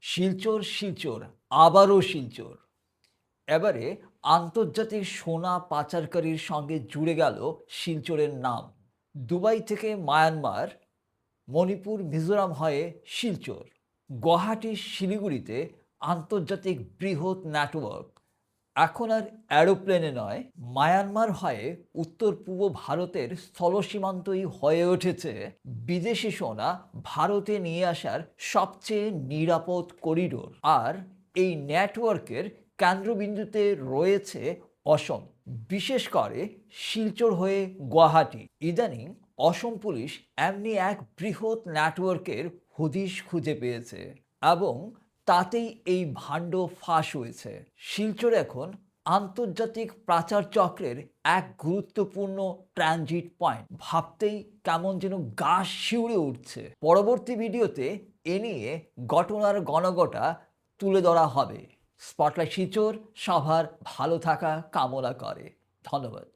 শিলচর শিলচর আবারও শিলচর। এবারে আন্তর্জাতিক সোনা পাচারকারীর সঙ্গে জুড়ে গেল শিলচরের নাম। দুবাই থেকে মায়ানমার, মণিপুর, মিজোরাম হয়ে শিলচর, গুয়াহাটি, শিলিগুড়িতে আন্তর্জাতিক বৃহৎ নেটওয়ার্ক। এখন আর অ্যারোপ্লেনে নয়, মায়ানমার হয়ে উত্তর পূর্ব ভারতের স্থলসীমান্তই হয়ে উঠেছে বিদেশি সোনা ভারতে নিয়ে আসার সবচেয়ে নিরাপদ করিডোর। আর এই নেটওয়ার্কের কেন্দ্রবিন্দুতে রয়েছে অসম, বিশেষ করে শিলচর হয়ে গুয়াহাটি। ইদানিং অসম পুলিশ এমনি এক বৃহৎ নেটওয়ার্কের হদিশ খুঁজে পেয়েছে এবং তাতেই এই ভাণ্ড ফাঁস হয়েছে। শিলচর এখন আন্তর্জাতিক পাচার চক্রের এক গুরুত্বপূর্ণ ট্রানজিট পয়েন্ট। ভাবতেই কেমন যেন গা শিউরে উঠছে। পরবর্তী ভিডিওতে এ নিয়ে ঘটনার গণগটা তুলে ধরা হবে। স্পটলাইট শিলচর সবার ভালো থাকা কামনা করে। ধন্যবাদ।